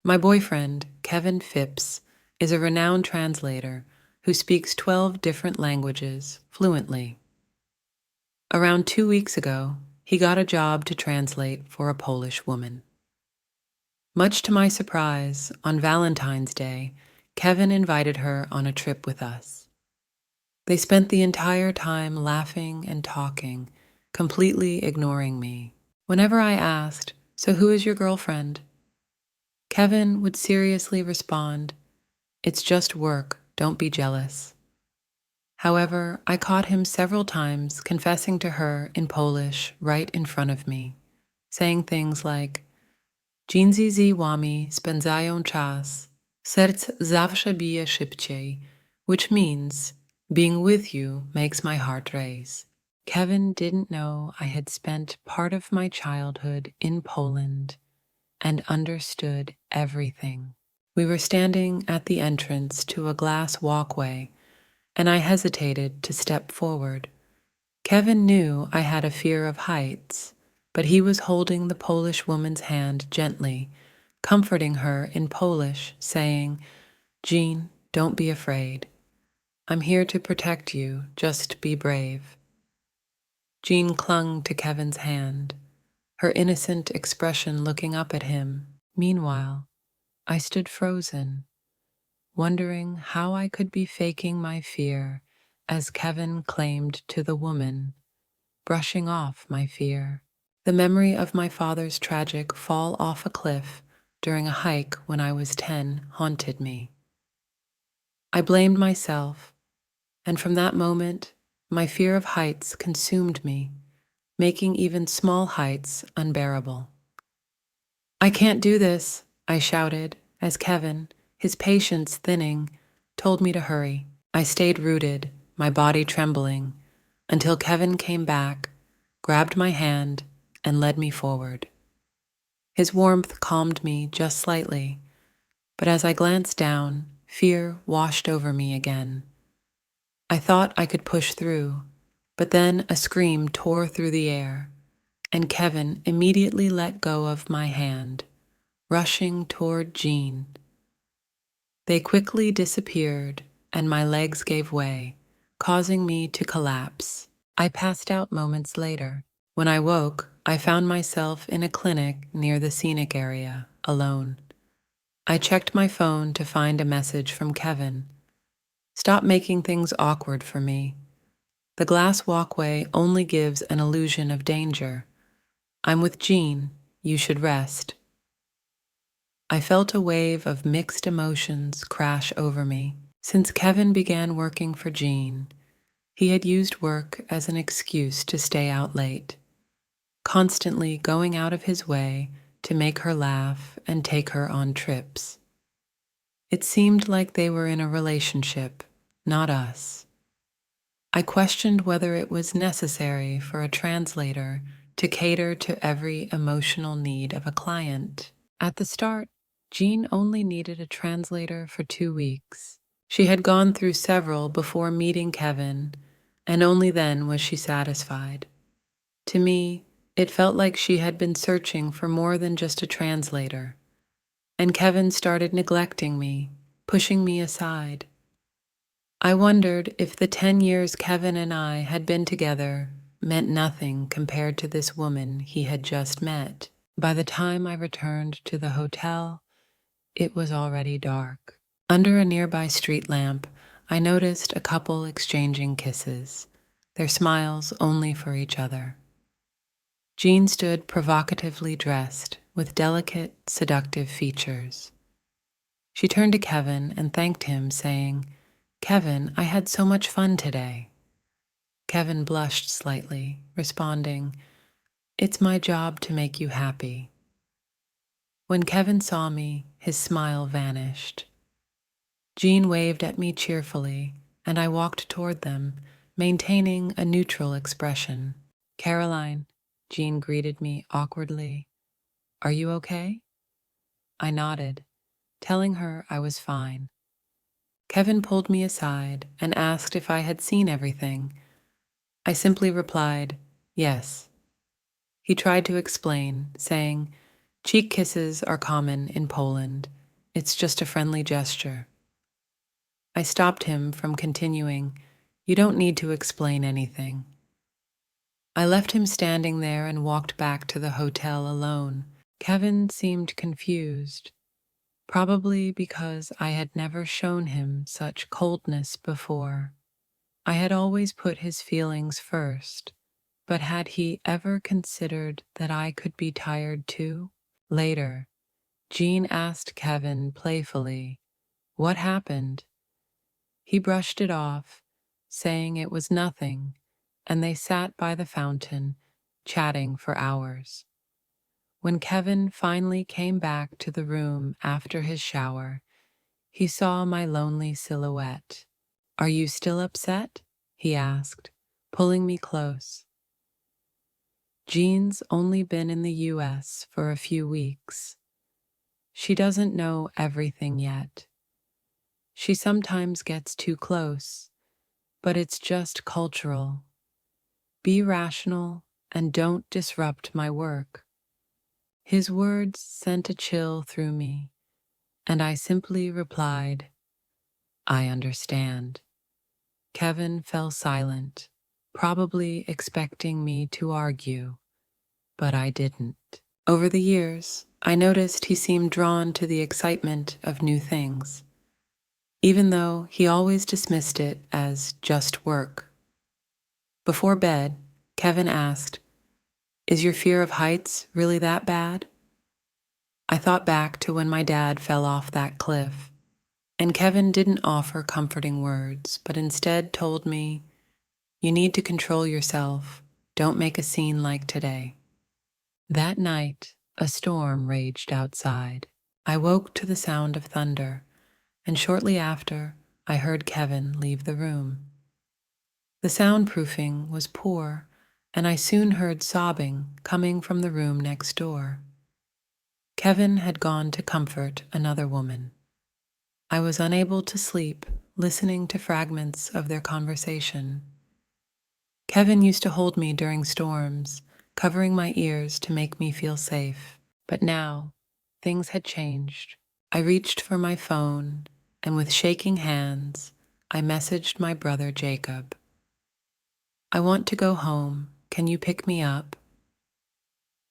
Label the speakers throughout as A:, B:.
A: My boyfriend, Kevin Phipps, is a renowned translator who speaks 12 different languages fluently. Around 2 weeks ago, he got a job to translate for a Polish woman. Much to my surprise, on Valentine's Day, Kevin invited her on a trip with us. They spent the entire time laughing and talking, completely ignoring me. Whenever I asked, "So who is your girlfriend?" Kevin would seriously respond, "It's just work, don't be jealous." However, I caught him several times confessing to her in Polish right in front of me, saying things like, "Dżinzi z wami spędzają czas, serce zawsze bije szybciej," which means, "Being with you makes my heart race." Kevin didn't know I had spent part of my childhood in Poland and understood everything. We were standing at the entrance to a glass walkway, and I hesitated to step forward. Kevin knew I had a fear of heights, but he was holding the Polish woman's hand gently, comforting her in Polish, saying, "Jean, don't be afraid. I'm here to protect you, just be brave." Jean clung to Kevin's hand, her innocent expression looking up at him. Meanwhile, I stood frozen, wondering how I could be faking my fear as Kevin claimed to the woman, brushing off my fear. The memory of my father's tragic fall off a cliff during a hike when I was 10 haunted me. I blamed myself, and from that moment, my fear of heights consumed me, making even small heights unbearable. "I can't do this," I shouted as Kevin, his patience thinning, told me to hurry. I stayed rooted, my body trembling, until Kevin came back, grabbed my hand, and led me forward. His warmth calmed me just slightly, but as I glanced down, fear washed over me again. I thought I could push through, but then a scream tore through the air, and Kevin immediately let go of my hand, rushing toward Jean. They quickly disappeared, and my legs gave way, causing me to collapse. I passed out moments later. When I woke, I found myself in a clinic near the scenic area, alone. I checked my phone to find a message from Kevin. "Stop making things awkward for me. The glass walkway only gives an illusion of danger. I'm with Jean. You should rest." I felt a wave of mixed emotions crash over me. Since Kevin began working for Jean, he had used work as an excuse to stay out late, constantly going out of his way to make her laugh and take her on trips. It seemed like they were in a relationship, not us. I questioned whether it was necessary for a translator to cater to every emotional need of a client. At the start, Jean only needed a translator for 2 weeks. She had gone through several before meeting Kevin, and only then was she satisfied. To me, it felt like she had been searching for more than just a translator, and Kevin started neglecting me, pushing me aside. I wondered if the 10 years Kevin and I had been together meant nothing compared to this woman he had just met. By the time I returned to the hotel, it was already dark. Under a nearby street lamp, I noticed a couple exchanging kisses, their smiles only for each other. Jean stood provocatively dressed, with delicate, seductive features. She turned to Kevin and thanked him, saying, "Kevin, I had so much fun today." Kevin blushed slightly, responding, "It's my job to make you happy." When Kevin saw me, his smile vanished. Jean waved at me cheerfully, and I walked toward them, maintaining a neutral expression. "Caroline," Jean greeted me awkwardly. "Are you okay?" I nodded, telling her I was fine. Kevin pulled me aside and asked if I had seen everything. I simply replied, "Yes." He tried to explain, saying, Cheek kisses are common in Poland. It's just a friendly gesture. I stopped him from continuing. You don't need to explain anything. I left him standing there and walked back to the hotel alone. Kevin seemed confused, probably because I had never shown him such coldness before. I had always put his feelings first, but had he ever considered that I could be tired too? Later, Jean asked Kevin playfully, "What happened?" He brushed it off, saying it was nothing, and they sat by the fountain, chatting for hours. When Kevin finally came back to the room after his shower, he saw my lonely silhouette. "Are you still upset?" he asked, pulling me close. Jean's only been in the US for a few weeks. She doesn't know everything yet. She sometimes gets too close, but it's just cultural. Be rational and don't disrupt my work. His words sent a chill through me, and I simply replied, "I understand." Kevin fell silent, probably expecting me to argue, but I didn't. Over the years, I noticed he seemed drawn to the excitement of new things, even though he always dismissed it as just work. Before bed, Kevin asked, "Is your fear of heights really that bad?" I thought back to when my dad fell off that cliff, and Kevin didn't offer comforting words, but instead told me, "You need to control yourself. Don't make a scene like today." That night, a storm raged outside. I woke to the sound of thunder, and shortly after, I heard Kevin leave the room. The soundproofing was poor, and I soon heard sobbing coming from the room next door. Kevin had gone to comfort another woman. I was unable to sleep, listening to fragments of their conversation. Kevin used to hold me during storms, covering my ears to make me feel safe. But now, things had changed. I reached for my phone, and with shaking hands, I messaged my brother Jacob. "I want to go home. Can you pick me up?"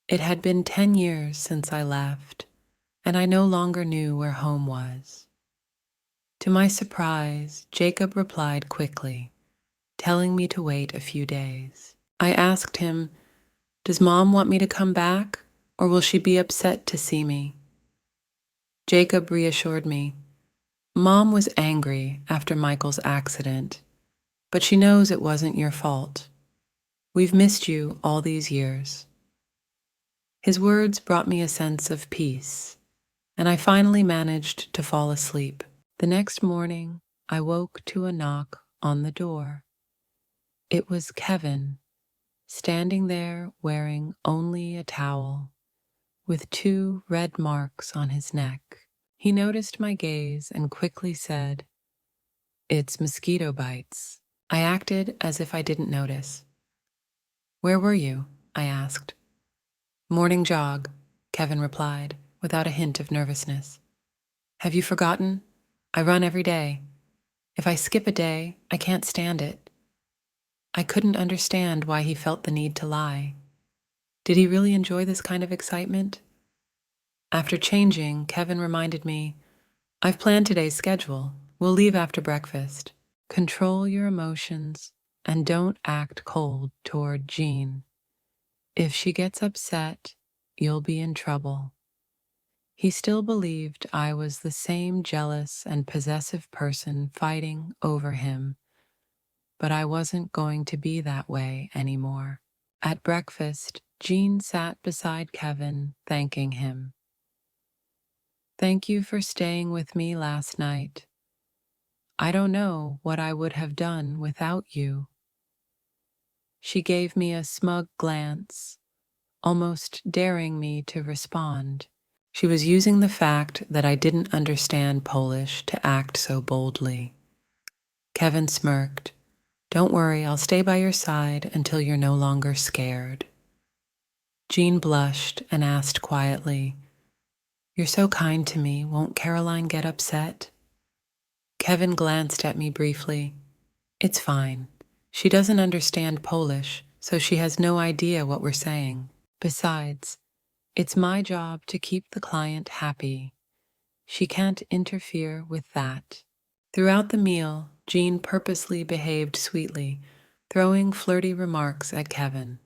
A: It had been 10 years since I left, and I no longer knew where home was. To my surprise, Jacob replied quickly, telling me to wait a few days. I asked him, "Does Mom want me to come back, or will she be upset to see me?" Jacob reassured me, "Mom was angry after Michael's accident, but she knows it wasn't your fault. We've missed you all these years." His words brought me a sense of peace, and I finally managed to fall asleep. The next morning, I woke to a knock on the door. It was Kevin, standing there wearing only a towel, with 2 red marks on his neck. He noticed my gaze and quickly said, "It's mosquito bites." I acted as if I didn't notice. "Where were you?" I asked. "Morning jog," Kevin replied, without a hint of nervousness. "Have you forgotten? I run every day. If I skip a day, I can't stand it." I couldn't understand why he felt the need to lie. Did he really enjoy this kind of excitement? After changing, Kevin reminded me, "I've planned today's schedule. We'll leave after breakfast." Control your emotions and don't act cold toward Jean. If she gets upset, you'll be in trouble. He still believed I was the same jealous and possessive person fighting over him, but I wasn't going to be that way anymore. At breakfast, Jean sat beside Kevin, thanking him. "Thank you for staying with me last night. I don't know what I would have done without you." She gave me a smug glance, almost daring me to respond. She was using the fact that I didn't understand Polish to act so boldly. Kevin smirked. "Don't worry, I'll stay by your side until you're no longer scared." Jean blushed and asked quietly, "You're so kind to me, won't Caroline get upset?" Kevin glanced at me briefly. "It's fine. She doesn't understand Polish, so she has no idea what we're saying. Besides, it's my job to keep the client happy. She can't interfere with that." Throughout the meal, Jean purposely behaved sweetly, throwing flirty remarks at Kevin.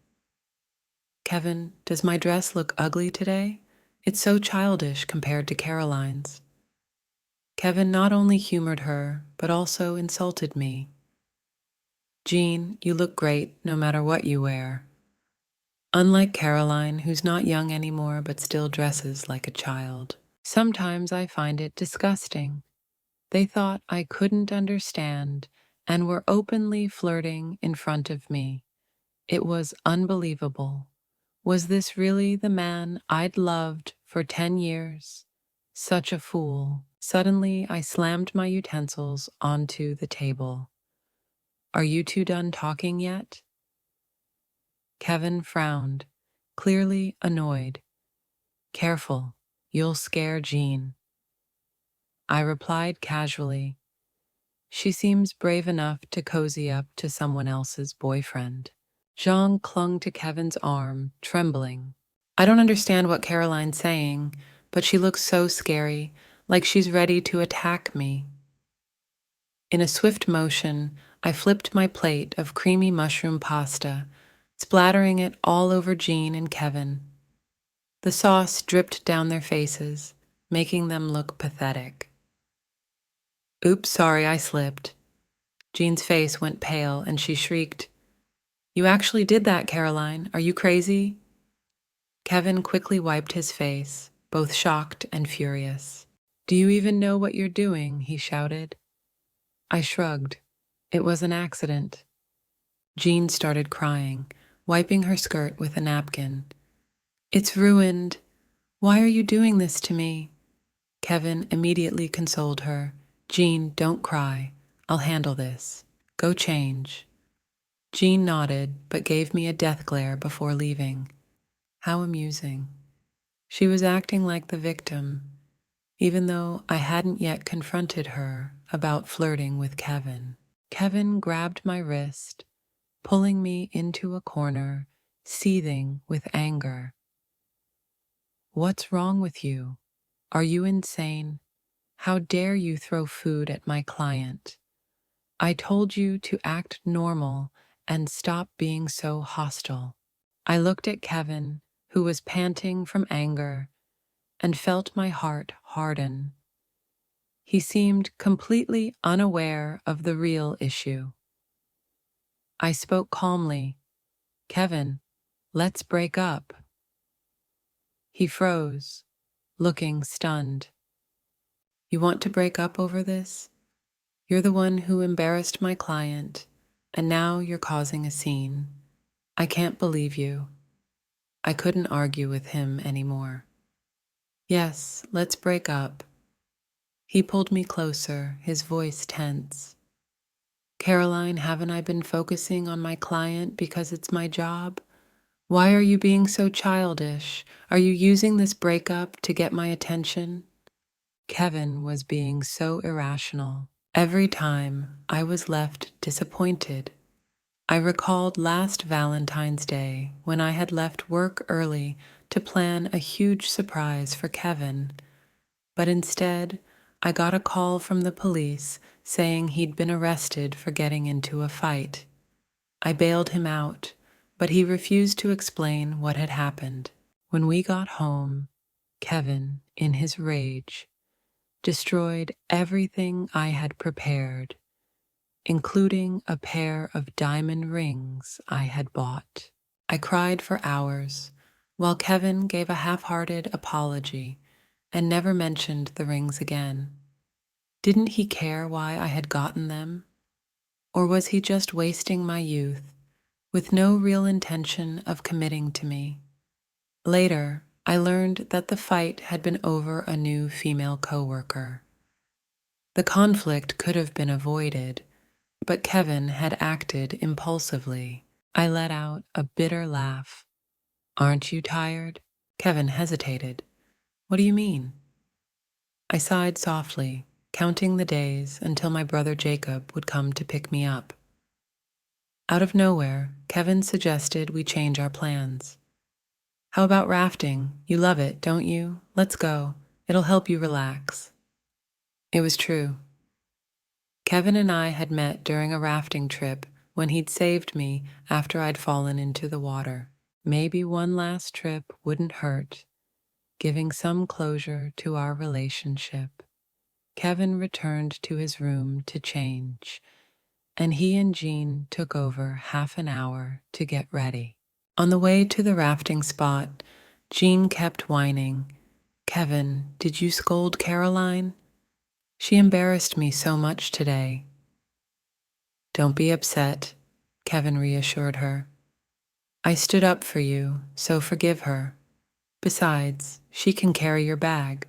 A: "Kevin, does my dress look ugly today? It's so childish compared to Caroline's." Kevin not only humored her, but also insulted me. "Jean, you look great no matter what you wear." Unlike Caroline, who's not young anymore but still dresses like a child. Sometimes I find it disgusting. They thought I couldn't understand and were openly flirting in front of me. It was unbelievable. Was this really the man I'd loved for 10 years? Such a fool. Suddenly, I slammed my utensils onto the table. "Are you two done talking yet?" Kevin frowned, clearly annoyed. "Careful, you'll scare Jean." I replied casually, "She seems brave enough to cozy up to someone else's boyfriend." Jean clung to Kevin's arm, trembling. "I don't understand what Caroline's saying, but she looks so scary, like she's ready to attack me." In a swift motion, I flipped my plate of creamy mushroom pasta, splattering it all over Jean and Kevin. The sauce dripped down their faces, making them look pathetic. "Oops, sorry, I slipped." Jean's face went pale and she shrieked, "You actually did that, Caroline. Are you crazy?" Kevin quickly wiped his face, both shocked and furious. "Do you even know what you're doing?" he shouted. I shrugged. It was an accident. Jean started crying, wiping her skirt with a napkin. "It's ruined. Why are you doing this to me?" Kevin immediately consoled her. "Jean, don't cry. I'll handle this. Go change." Jean nodded, but gave me a death glare before leaving. How amusing. She was acting like the victim, even though I hadn't yet confronted her about flirting with Kevin. Kevin grabbed my wrist, pulling me into a corner, seething with anger. "What's wrong with you? Are you insane? How dare you throw food at my client? I told you to act normal and stop being so hostile." I looked at Kevin, who was panting from anger, and felt my heart harden. He seemed completely unaware of the real issue. I spoke calmly. "Kevin, let's break up." He froze, looking stunned. "You want to break up over this? You're the one who embarrassed my client, and now you're causing a scene. I can't believe you." I couldn't argue with him anymore. "Yes, let's break up." He pulled me closer, his voice tense. "Caroline, haven't I been focusing on my client because it's my job? Why are you being so childish? Are you using this breakup to get my attention?" Kevin was being so irrational. Every time I was left disappointed. I recalled last Valentine's Day when I had left work early to plan a huge surprise for Kevin, but instead I got a call from the police saying he'd been arrested for getting into a fight. I bailed him out, but he refused to explain what had happened. When we got home, Kevin, in his rage, destroyed everything I had prepared, including a pair of diamond rings I had bought. I cried for hours, while Kevin gave a half-hearted apology and never mentioned the rings again. Didn't he care why I had gotten them? Or was he just wasting my youth, with no real intention of committing to me? Later, I learned that the fight had been over a new female coworker. The conflict could have been avoided, but Kevin had acted impulsively. I let out a bitter laugh. Aren't you tired? Kevin hesitated. What do you mean? I sighed softly, counting the days until my brother Jacob would come to pick me up. Out of nowhere, Kevin suggested we change our plans. How about rafting? You love it, don't you? Let's go. It'll help you relax. It was true. Kevin and I had met during a rafting trip when he'd saved me after I'd fallen into the water. Maybe one last trip wouldn't hurt, giving some closure to our relationship. Kevin returned to his room to change, and he and Jean took over half an hour to get ready. On the way to the rafting spot, Jean kept whining. Kevin, did you scold Caroline? She embarrassed me so much today. Don't be upset, Kevin reassured her. I stood up for you, so forgive her. Besides, she can carry your bag.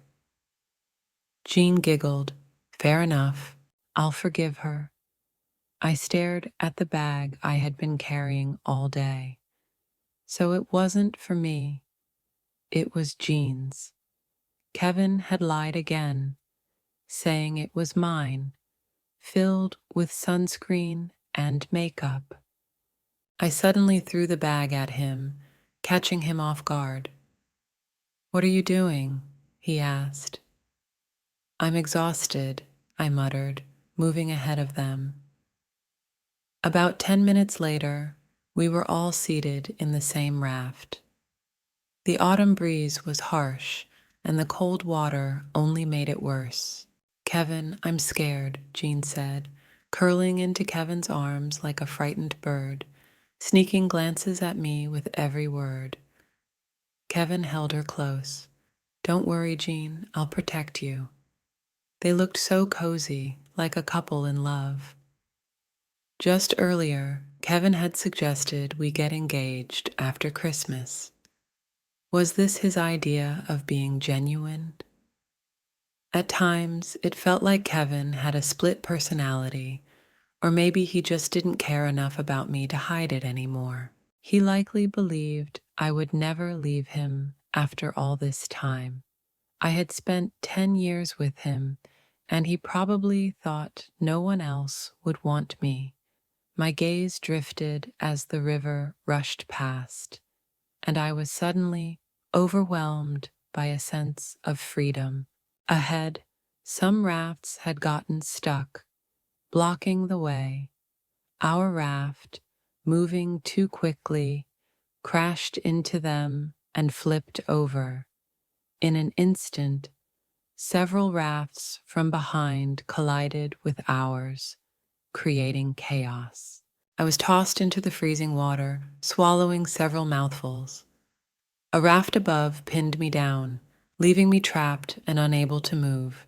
A: Jean giggled. Fair enough. I'll forgive her. I stared at the bag I had been carrying all day. So it wasn't for me. It was Jean's. Kevin had lied again, saying it was mine, filled with sunscreen and makeup. I suddenly threw the bag at him, catching him off guard. What are you doing? He asked. I'm exhausted, I muttered, moving ahead of them. About 10 minutes later, we were all seated in the same raft. The autumn breeze was harsh, and the cold water only made it worse. Kevin, I'm scared, Jean said, curling into Kevin's arms like a frightened bird, sneaking glances at me with every word. Kevin held her close. Don't worry, Jean, I'll protect you. They looked so cozy, like a couple in love. Just earlier, Kevin had suggested we get engaged after Christmas. Was this his idea of being genuine? At times, it felt like Kevin had a split personality, or maybe he just didn't care enough about me to hide it anymore. He likely believed I would never leave him after all this time. I had spent 10 years with him, and he probably thought no one else would want me. My gaze drifted as the river rushed past, and I was suddenly overwhelmed by a sense of freedom. Ahead, some rafts had gotten stuck, blocking the way. Our raft, moving too quickly, crashed into them and flipped over. In an instant, several rafts from behind collided with ours, creating chaos. I was tossed into the freezing water, swallowing several mouthfuls. A raft above pinned me down, leaving me trapped and unable to move.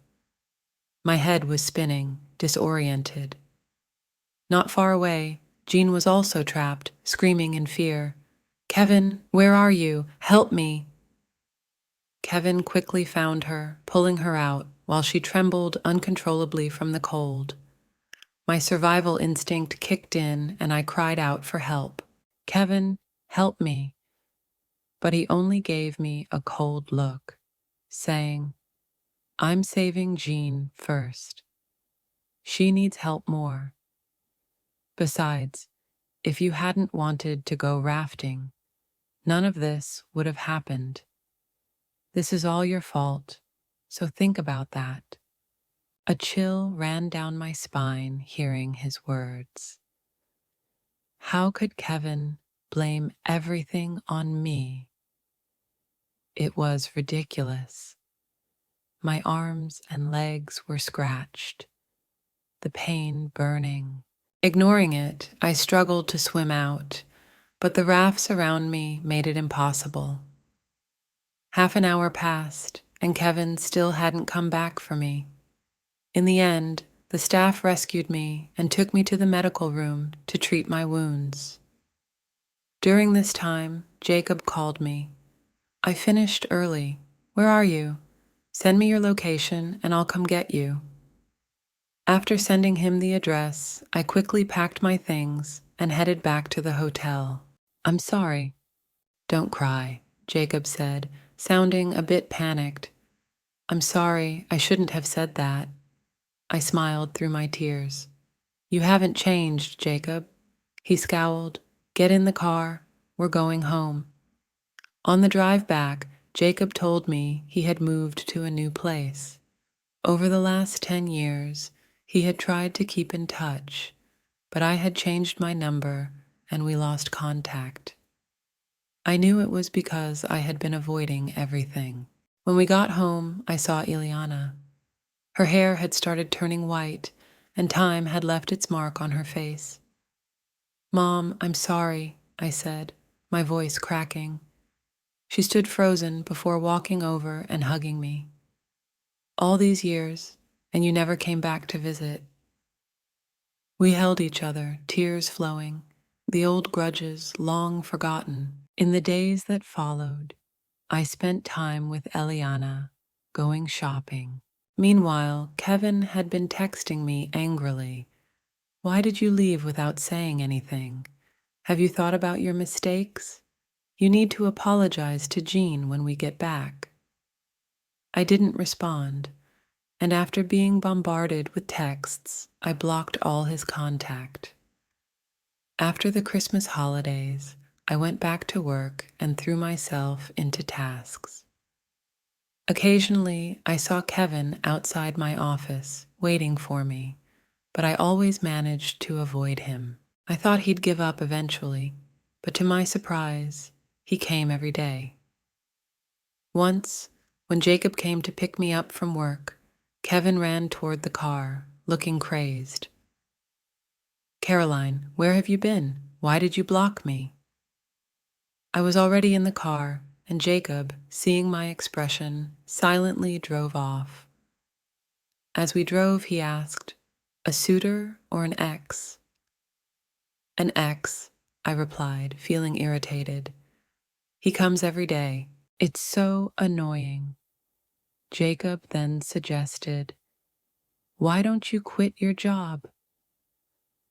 A: My head was spinning, disoriented. Not far away, Jean was also trapped, screaming in fear. Kevin, where are you? Help me! Kevin quickly found her, pulling her out, while she trembled uncontrollably from the cold. My survival instinct kicked in, and I cried out for help. Kevin, help me. But he only gave me a cold look, saying, I'm saving Jean first. She needs help more. Besides, if you hadn't wanted to go rafting, none of this would have happened. This is all your fault, so think about that. A chill ran down my spine hearing his words. How could Kevin blame everything on me? It was ridiculous. My arms and legs were scratched, the pain burning. Ignoring it, I struggled to swim out, but the rafts around me made it impossible. Half an hour passed, and Kevin still hadn't come back for me. In the end, the staff rescued me and took me to the medical room to treat my wounds. During this time, Jacob called me. I finished early. Where are you? Send me your location and I'll come get you. After sending him the address, I quickly packed my things and headed back to the hotel. I'm sorry. Don't cry, Jacob said, sounding a bit panicked. I'm sorry, I shouldn't have said that. I smiled through my tears. You haven't changed, Jacob. He scowled. Get in the car. We're going home. On the drive back, Jacob told me he had moved to a new place. Over the last 10 years, he had tried to keep in touch, but I had changed my number and we lost contact. I knew it was because I had been avoiding everything. When we got home, I saw Ileana. Her hair had started turning white, and time had left its mark on her face. Mom, I'm sorry, I said, my voice cracking. She stood frozen before walking over and hugging me. All these years, and you never came back to visit. We held each other, tears flowing, the old grudges long forgotten. In the days that followed, I spent time with Eliana, going shopping. Meanwhile, Kevin had been texting me angrily. Why did you leave without saying anything? Have you thought about your mistakes? You need to apologize to Jean when we get back. I didn't respond, and after being bombarded with texts, I blocked all his contact. After the Christmas holidays, I went back to work and threw myself into tasks. Occasionally, I saw Kevin outside my office, waiting for me, but I always managed to avoid him. I thought he'd give up eventually, but to my surprise, he came every day. Once, when Jacob came to pick me up from work, Kevin ran toward the car, looking crazed. Caroline, where have you been? Why did you block me? I was already in the car, and Jacob, seeing my expression, silently drove off. As we drove, he asked, a suitor or an ex? An ex, I replied, feeling irritated. He comes every day. It's so annoying. Jacob then suggested, why don't you quit your job?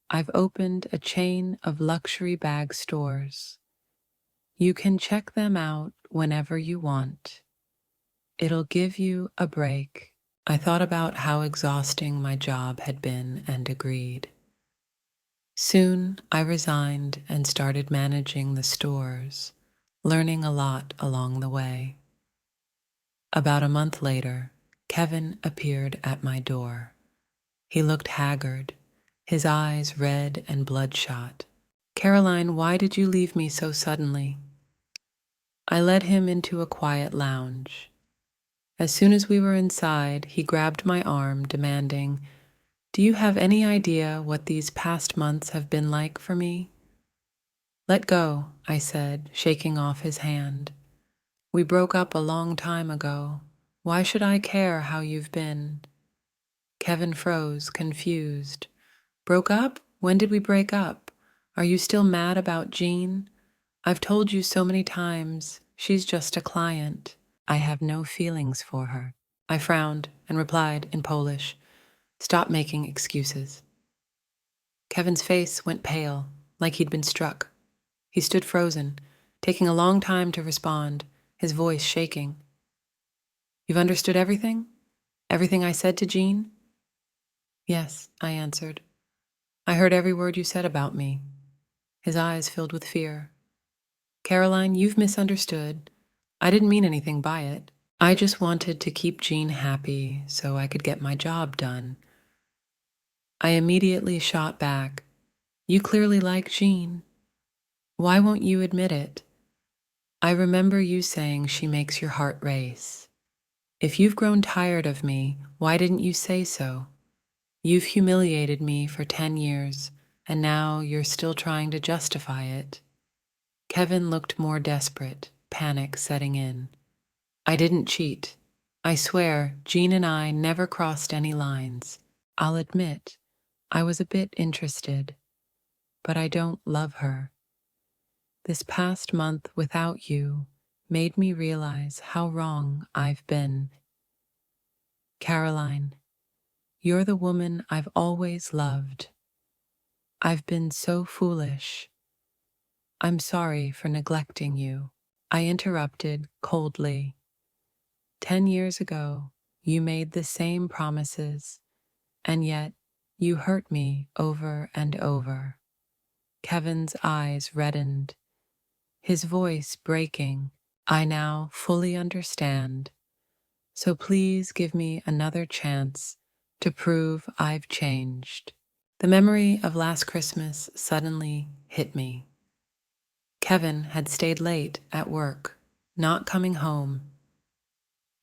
A: I've opened a chain of luxury bag stores. You can check them out whenever you want. It'll give you a break. I thought about how exhausting my job had been and agreed. Soon I resigned and started managing the stores, learning a lot along the way. About a month later, Kevin appeared at my door. He looked haggard, his eyes red and bloodshot. Caroline, why did you leave me so suddenly? I led him into a quiet lounge. As soon as we were inside, he grabbed my arm, demanding, do you have any idea what these past months have been like for me? Let go, I said, shaking off his hand. We broke up a long time ago. Why should I care how you've been? Kevin froze, confused. Broke up? When did we break up? Are you still mad about Jean? I've told you so many times, she's just a client. I have no feelings for her. I frowned and replied in Polish, stop making excuses. Kevin's face went pale, like he'd been struck. He stood frozen, taking a long time to respond, his voice shaking. You've understood everything? Everything I said to Jean? Yes, I answered. I heard every word you said about me. His eyes filled with fear. Caroline, you've misunderstood. I didn't mean anything by it. I just wanted to keep Jean happy so I could get my job done. I immediately shot back. You clearly like Jean. Why won't you admit it? I remember you saying she makes your heart race. If you've grown tired of me, why didn't you say so? You've humiliated me for 10 years, and now you're still trying to justify it. Kevin looked more desperate, panic setting in. I didn't cheat. I swear, Jean and I never crossed any lines. I'll admit, I was a bit interested, but I don't love her. This past month without you made me realize how wrong I've been. Caroline, you're the woman I've always loved. I've been so foolish. I'm sorry for neglecting you. I interrupted coldly. 10 years ago, you made the same promises, and yet you hurt me over and over. Kevin's eyes reddened, his voice breaking. I now fully understand, so please give me another chance to prove I've changed. The memory of last Christmas suddenly hit me. Kevin had stayed late at work, not coming home.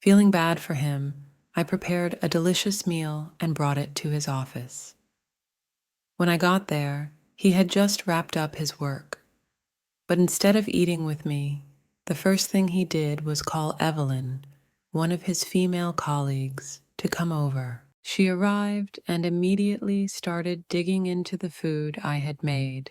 A: Feeling bad for him, I prepared a delicious meal and brought it to his office. When I got there, he had just wrapped up his work. But instead of eating with me, the first thing he did was call Evelyn, one of his female colleagues, to come over. She arrived and immediately started digging into the food I had made,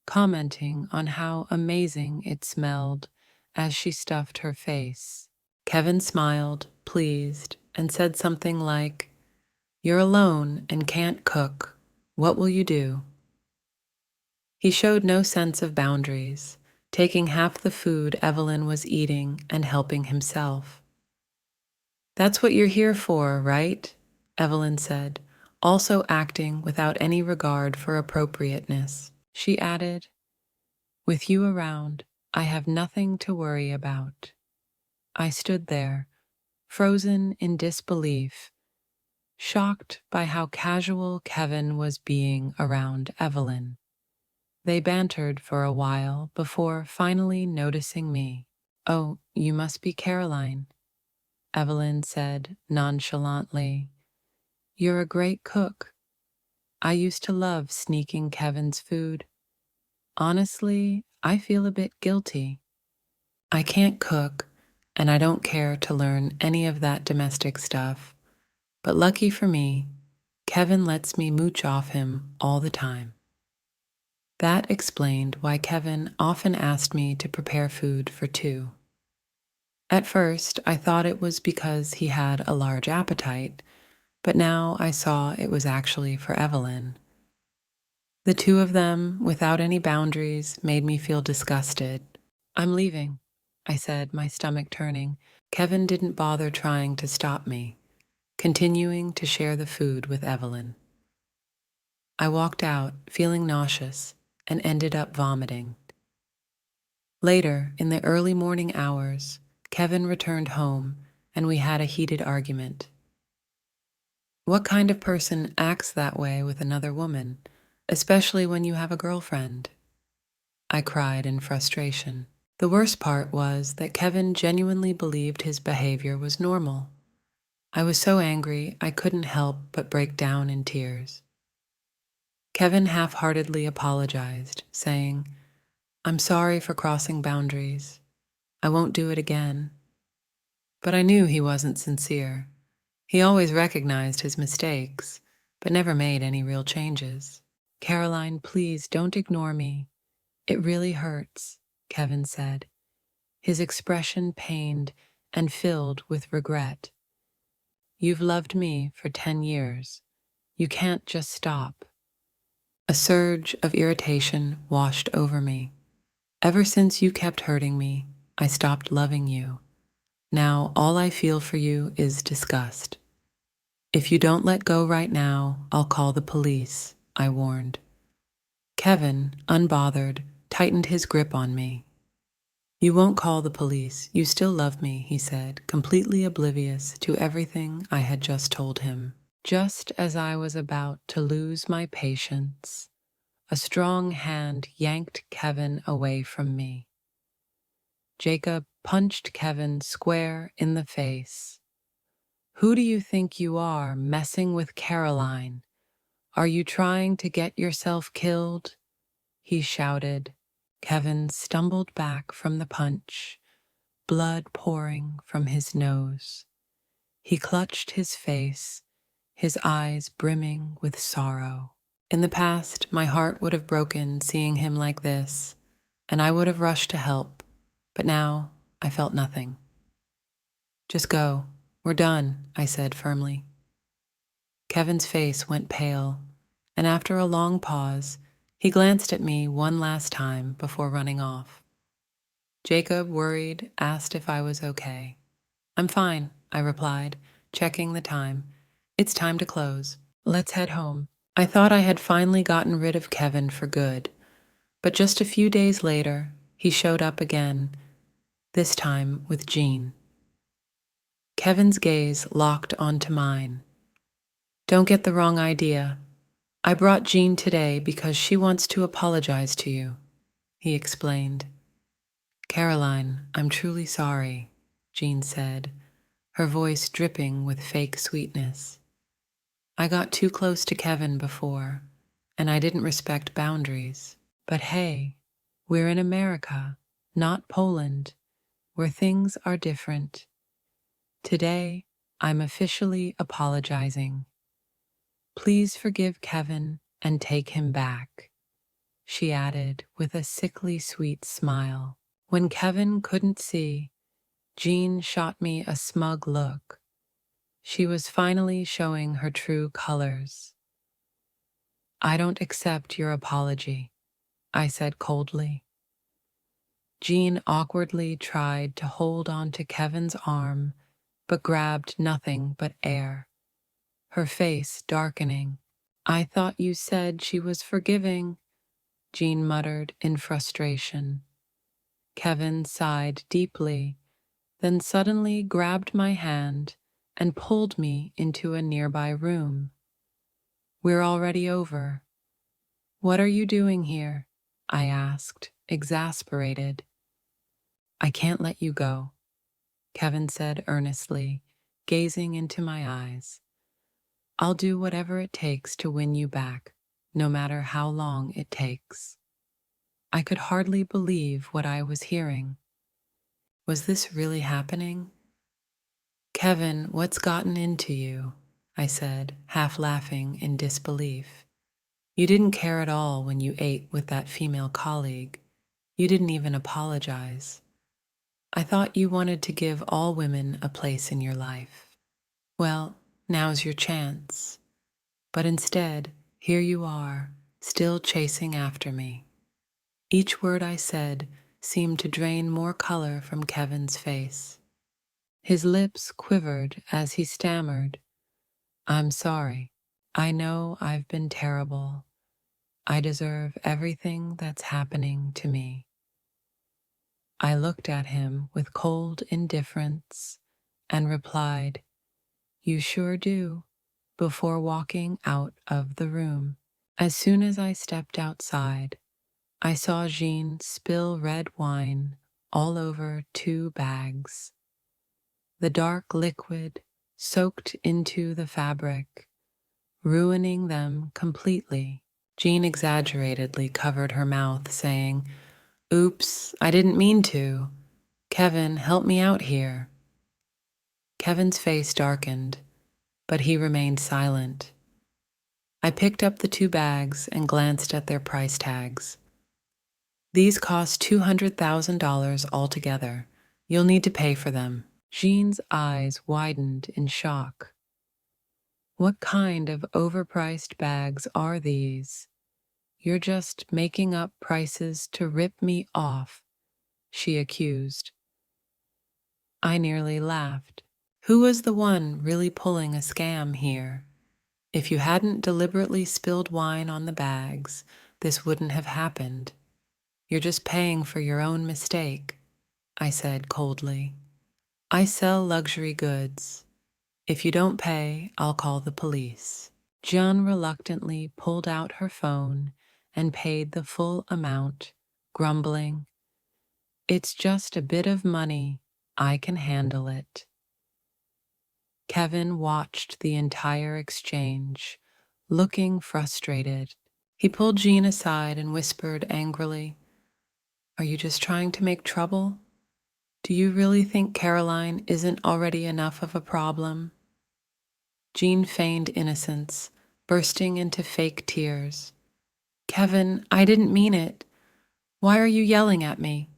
A: commenting on how amazing it smelled as she stuffed her face. Kevin smiled, pleased, and said something like, "You're alone and can't cook. What will you do?" He showed no sense of boundaries, taking half the food Evelyn was eating and helping himself. "That's what you're here for, right?" Evelyn said, also acting without any regard for appropriateness. She added, "With you around, I have nothing to worry about." I stood there, frozen in disbelief, shocked by how casual Kevin was being around Evelyn. They bantered for a while before finally noticing me. "Oh, you must be Caroline," Evelyn said nonchalantly. "You're a great cook. I used to love sneaking Kevin's food. Honestly, I feel a bit guilty. I can't cook, and I don't care to learn any of that domestic stuff. But lucky for me, Kevin lets me mooch off him all the time." That explained why Kevin often asked me to prepare food for two. At first, I thought it was because he had a large appetite, but now I saw it was actually for Evelyn. The two of them, without any boundaries, made me feel disgusted. "I'm leaving," I said, my stomach turning. Kevin didn't bother trying to stop me, continuing to share the food with Evelyn. I walked out, feeling nauseous, and ended up vomiting. Later, in the early morning hours, Kevin returned home, and we had a heated argument. What kind of person acts that way with another woman, especially when you have a girlfriend? I cried in frustration. The worst part was that Kevin genuinely believed his behavior was normal. I was so angry I couldn't help but break down in tears. Kevin half-heartedly apologized, saying, "I'm sorry for crossing boundaries. I won't do it again." But I knew he wasn't sincere. He always recognized his mistakes, but never made any real changes. "Caroline, please don't ignore me. It really hurts," Kevin said, his expression pained and filled with regret. "You've loved me for 10 years. You can't just stop." A surge of irritation washed over me. "Ever since you kept hurting me, I stopped loving you. Now all I feel for you is disgust. If you don't let go right now, I'll call the police," I warned. Kevin, unbothered, tightened his grip on me. "You won't call the police. You still love me," he said, completely oblivious to everything I had just told him. Just as I was about to lose my patience, a strong hand yanked Kevin away from me. Jacob punched Kevin square in the face. "Who do you think you are, messing with Caroline? Are you trying to get yourself killed?" he shouted. Kevin stumbled back from the punch, blood pouring from his nose. He clutched his face, his eyes brimming with sorrow. In the past, my heart would have broken seeing him like this, and I would have rushed to help, but now I felt nothing. "Just go. We're done," I said firmly. Kevin's face went pale, and after a long pause, he glanced at me one last time before running off. Jacob, worried, asked if I was okay. I'm fine, I replied, checking the time. It's time to close. Let's head home. I thought I had finally gotten rid of Kevin for good, but just a few days later, he showed up again, this time with Jean. Kevin's gaze locked onto mine. Don't get the wrong idea. I brought Jean today because she wants to apologize to you, he explained. Caroline, I'm truly sorry, Jean said, her voice dripping with fake sweetness. I got too close to Kevin before, and I didn't respect boundaries. But hey, we're in America, not Poland, where things are different. Today, I'm officially apologizing. Please forgive Kevin and take him back, she added with a sickly sweet smile. When Kevin couldn't see, Jean shot me a smug look. She was finally showing her true colors. I don't accept your apology, I said coldly. Jean awkwardly tried to hold on to Kevin's arm, but grabbed nothing but air, her face darkening. I thought you said she was forgiving, Jean muttered in frustration. Kevin sighed deeply, then suddenly grabbed my hand and pulled me into a nearby room. We're already over. What are you doing here? I asked, exasperated. I can't let you go, Kevin said earnestly, gazing into my eyes. I'll do whatever it takes to win you back, no matter how long it takes. I could hardly believe what I was hearing. Was this really happening? Kevin, what's gotten into you? I said, half laughing in disbelief. You didn't care at all when you ate with that female colleague. You didn't even apologize. I thought you wanted to give all women a place in your life. Well, now's your chance. But instead, here you are, still chasing after me. Each word I said seemed to drain more color from Kevin's face. His lips quivered as he stammered, I'm sorry. I know I've been terrible. I deserve everything that's happening to me. I looked at him with cold indifference and replied, You sure do, before walking out of the room. As soon as I stepped outside, I saw Jean spill red wine all over 2 bags. The dark liquid soaked into the fabric, ruining them completely. Jean exaggeratedly covered her mouth, saying, Oops, I didn't mean to. Kevin, help me out here. Kevin's face darkened, but he remained silent. I picked up the 2 bags and glanced at their price tags. These cost $200,000 altogether. You'll need to pay for them. Jean's eyes widened in shock. What kind of overpriced bags are these? You're just making up prices to rip me off, she accused. I nearly laughed. Who was the one really pulling a scam here? If you hadn't deliberately spilled wine on the bags, this wouldn't have happened. You're just paying for your own mistake, I said coldly. I sell luxury goods. If you don't pay, I'll call the police. Jean reluctantly pulled out her phone and paid the full amount, grumbling, It's just a bit of money. I can handle it. Kevin watched the entire exchange, looking frustrated. He pulled Jean aside and whispered angrily, Are you just trying to make trouble? Do you really think Caroline isn't already enough of a problem? Jean feigned innocence, bursting into fake tears. Kevin, I didn't mean it. Why are you yelling at me?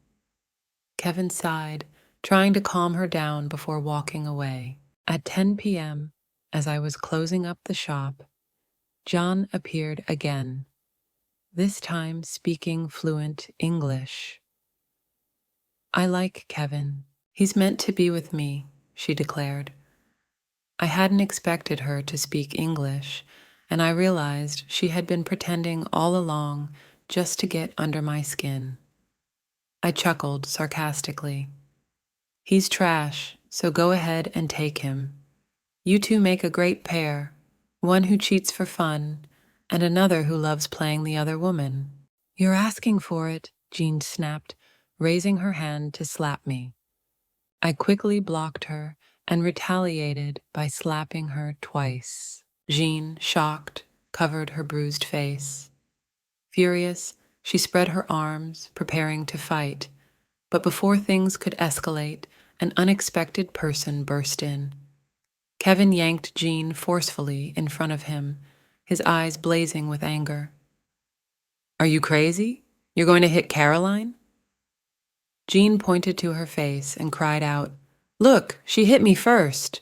A: Kevin sighed, trying to calm her down before walking away. At 10 p.m., as I was closing up the shop, John appeared again, this time speaking fluent English. I like Kevin. He's meant to be with me, she declared. I hadn't expected her to speak English, and I realized she had been pretending all along just to get under my skin. I chuckled sarcastically. He's trash, so go ahead and take him. You two make a great pair, one who cheats for fun, and another who loves playing the other woman. You're asking for it, Jean snapped, raising her hand to slap me. I quickly blocked her and retaliated by slapping her twice. Jean, shocked, covered her bruised face. Furious, she spread her arms, preparing to fight. But before things could escalate, an unexpected person burst in. Kevin yanked Jean forcefully in front of him, his eyes blazing with anger. Are you crazy? You're going to hit Caroline? Jean pointed to her face and cried out, Look, she hit me first.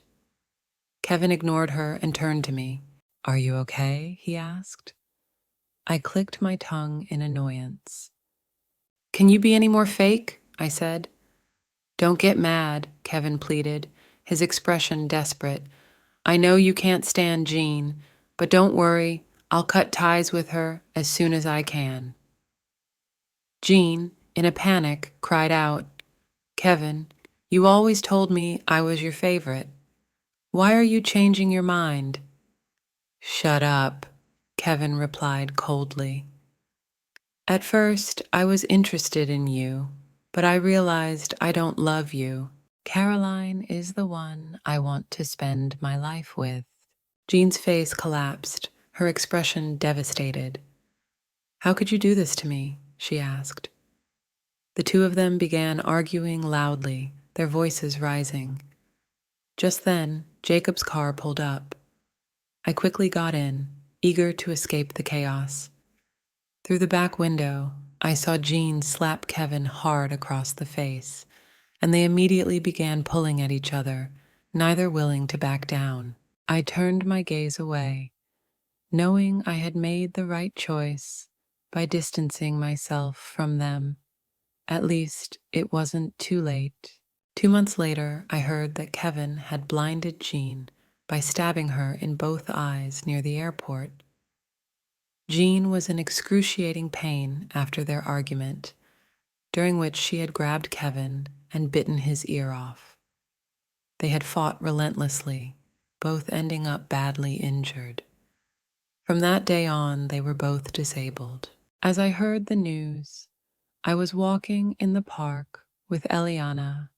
A: Kevin ignored her and turned to me. Are you okay? He asked. I clicked my tongue in annoyance. Can you be any more fake? I said. Don't get mad, Kevin pleaded, his expression desperate. I know you can't stand Jean, but don't worry, I'll cut ties with her as soon as I can. Jean, in a panic, cried out, Kevin, you always told me I was your favorite. Why are you changing your mind? Shut up, Kevin replied coldly. At first, I was interested in you, but I realized I don't love you. Caroline is the one I want to spend my life with. Jean's face collapsed, her expression devastated. How could you do this to me? She asked. The two of them began arguing loudly, their voices rising. Just then, Jacob's car pulled up. I quickly got in, eager to escape the chaos. Through the back window, I saw Jean slap Kevin hard across the face, and they immediately began pulling at each other, neither willing to back down. I turned my gaze away, knowing I had made the right choice by distancing myself from them. At least, it wasn't too late. 2 months later, I heard that Kevin had blinded Jean by stabbing her in both eyes near the airport. Jean was in excruciating pain after their argument, during which she had grabbed Kevin and bitten his ear off. They had fought relentlessly, both ending up badly injured. From that day on, they were both disabled. As I heard the news, I was walking in the park with Eliana,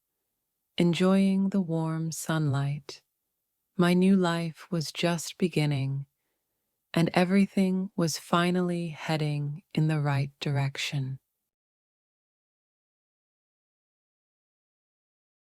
A: enjoying the warm sunlight. My new life was just beginning, and everything was finally heading in the right direction.